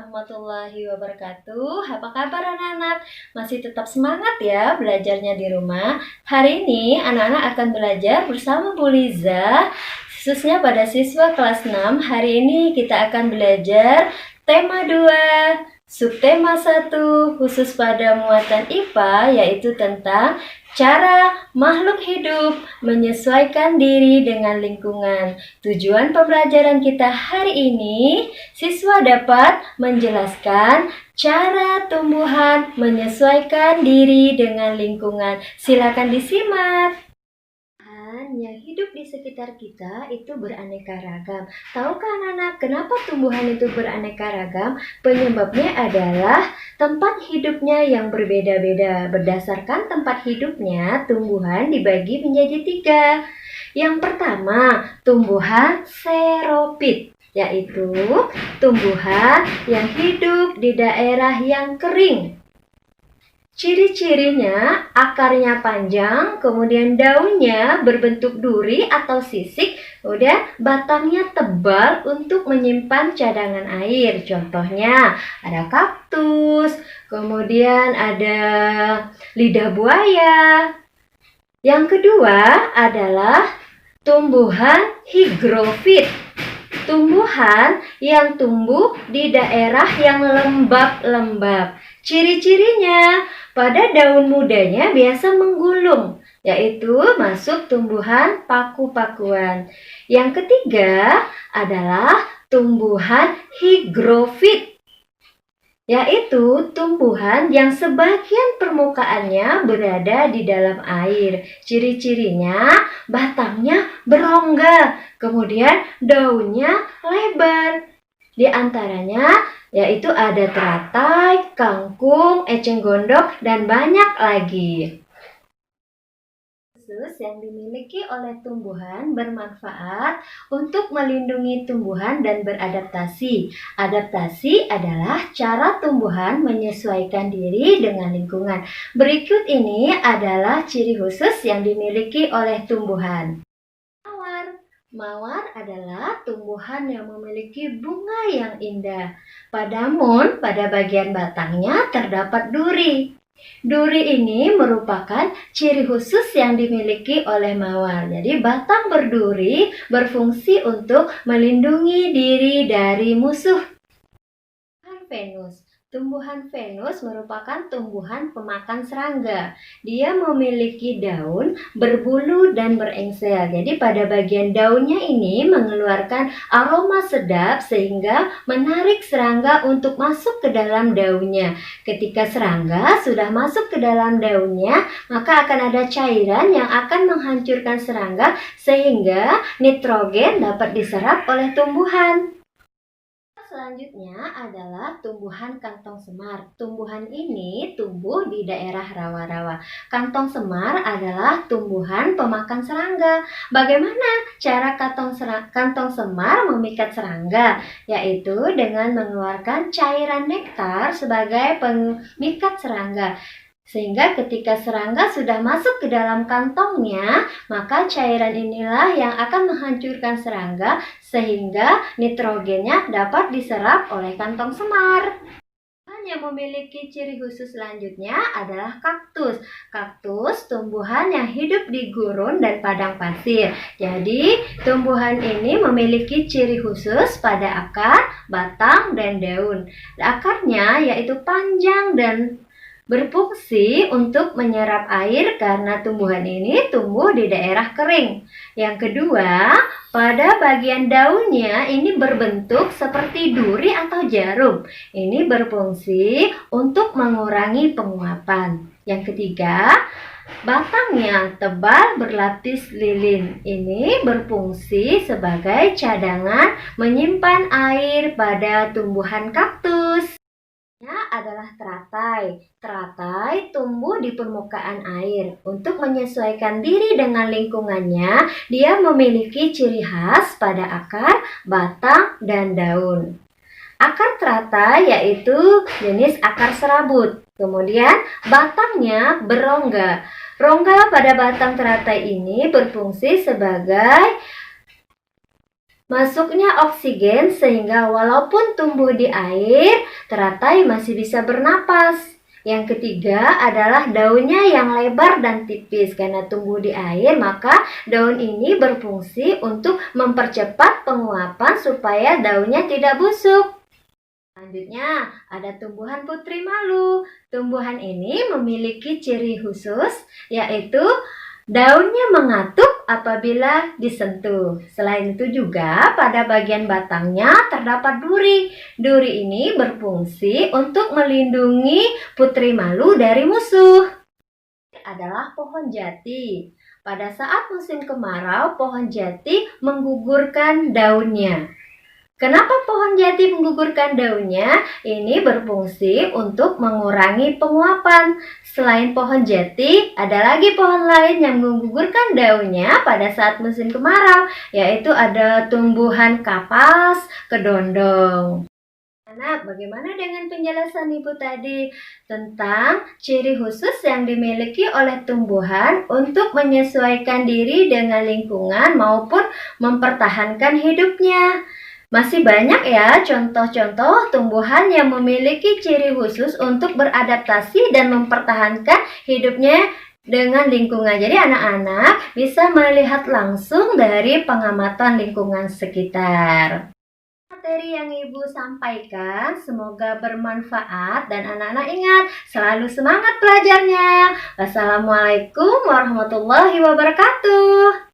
warahmatullahi wabarakatuh. Apa kabar anak-anak? Masih tetap semangat ya belajarnya di rumah? Hari ini anak-anak akan belajar bersama Bu Liza, khususnya pada siswa kelas 6. Hari ini kita akan belajar tema 2, subtema 1, khusus pada muatan IPA, yaitu tentang cara makhluk hidup menyesuaikan diri dengan lingkungan. Tujuan pembelajaran kita hari ini, siswa dapat menjelaskan cara tumbuhan menyesuaikan diri dengan lingkungan. Silakan disimak. Yang hidup di sekitar kita itu beraneka ragam. Tahukah anak-anak kenapa tumbuhan itu beraneka ragam? Penyebabnya adalah tempat hidupnya yang berbeda-beda. Berdasarkan tempat hidupnya, tumbuhan dibagi menjadi 3. Yang pertama, tumbuhan xeropit, yaitu tumbuhan yang hidup di daerah yang kering. Ciri-cirinya, akarnya panjang, kemudian daunnya berbentuk duri atau sisik, kemudian batangnya tebal untuk menyimpan cadangan air. Contohnya, ada kaktus, kemudian ada lidah buaya. Yang kedua adalah tumbuhan higrofit. Tumbuhan yang tumbuh di daerah yang lembab-lembab. Ciri-cirinya, pada daun mudanya biasa menggulung, yaitu masuk tumbuhan paku-pakuan. Yang ketiga adalah tumbuhan higrofit, yaitu tumbuhan yang sebagian permukaannya berada di dalam air. Ciri-cirinya, batangnya berongga, kemudian daunnya lebar. Di antaranya yaitu ada teratai, kangkung, eceng gondok, dan banyak lagi. Khusus yang dimiliki oleh tumbuhan bermanfaat untuk melindungi tumbuhan dan beradaptasi. Adaptasi adalah cara tumbuhan menyesuaikan diri dengan lingkungan. Berikut ini adalah ciri khusus yang dimiliki oleh tumbuhan. Mawar adalah tumbuhan yang memiliki bunga yang indah. Namun, pada bagian batangnya terdapat duri. Duri ini merupakan ciri khusus yang dimiliki oleh mawar. Jadi, batang berduri berfungsi untuk melindungi diri dari musuh. Venus. Tumbuhan Venus merupakan tumbuhan pemakan serangga. Dia memiliki daun berbulu dan berengsel. Jadi pada bagian daunnya ini mengeluarkan aroma sedap sehingga menarik serangga untuk masuk ke dalam daunnya. Ketika serangga sudah masuk ke dalam daunnya, maka akan ada cairan yang akan menghancurkan serangga sehingga nitrogen dapat diserap oleh tumbuhan. Selanjutnya adalah tumbuhan kantong semar. Tumbuhan ini tumbuh di daerah rawa-rawa. Kantong semar adalah tumbuhan pemakan serangga. Bagaimana cara kantong semar memikat serangga? Yaitu dengan mengeluarkan cairan nektar sebagai pemikat serangga. Sehingga ketika serangga sudah masuk ke dalam kantongnya, maka cairan inilah yang akan menghancurkan serangga sehingga nitrogennya dapat diserap oleh kantong semar. Yang memiliki ciri khusus selanjutnya adalah kaktus. Kaktus tumbuhan yang hidup di gurun dan padang pasir. Jadi, tumbuhan ini memiliki ciri khusus pada akar, batang, dan daun. Akarnya yaitu panjang dan berfungsi untuk menyerap air karena tumbuhan ini tumbuh di daerah kering. Yang kedua, pada bagian daunnya ini berbentuk seperti duri atau jarum. Ini berfungsi untuk mengurangi penguapan. Yang ketiga, batangnya tebal berlapis lilin. Ini berfungsi sebagai cadangan menyimpan air pada tumbuhan kaktus. Adalah teratai. Teratai tumbuh di permukaan air. Untuk menyesuaikan diri dengan lingkungannya, dia memiliki ciri khas pada akar, batang, dan daun. Akar teratai yaitu jenis akar serabut. Kemudian batangnya berongga. Rongga pada batang teratai ini berfungsi sebagai Masuknya oksigen sehingga walaupun tumbuh di air, teratai masih bisa bernapas. Yang ketiga adalah daunnya yang lebar dan tipis. Karena tumbuh di air, maka daun ini berfungsi untuk mempercepat penguapan supaya daunnya tidak busuk. Selanjutnya, ada tumbuhan putri malu. Tumbuhan ini memiliki ciri khusus, yaitu daunnya mengatup apabila disentuh. Selain itu juga pada bagian batangnya terdapat duri. Duri ini berfungsi untuk melindungi putri malu dari musuh. Adalah pohon jati. Pada saat musim kemarau, pohon jati menggugurkan daunnya. Kenapa pohon jati menggugurkan daunnya? Ini berfungsi untuk mengurangi penguapan. Selain pohon jati, ada lagi pohon lain yang menggugurkan daunnya pada saat musim kemarau, yaitu ada tumbuhan kapas kedondong. Nah, bagaimana dengan penjelasan Ibu tadi tentang ciri khusus yang dimiliki oleh tumbuhan untuk menyesuaikan diri dengan lingkungan maupun mempertahankan hidupnya? Masih banyak ya contoh-contoh tumbuhan yang memiliki ciri khusus untuk beradaptasi dan mempertahankan hidupnya dengan lingkungan. Jadi anak-anak bisa melihat langsung dari pengamatan lingkungan sekitar. Materi yang Ibu sampaikan semoga bermanfaat dan anak-anak ingat selalu semangat belajarnya. Wassalamualaikum warahmatullahi wabarakatuh.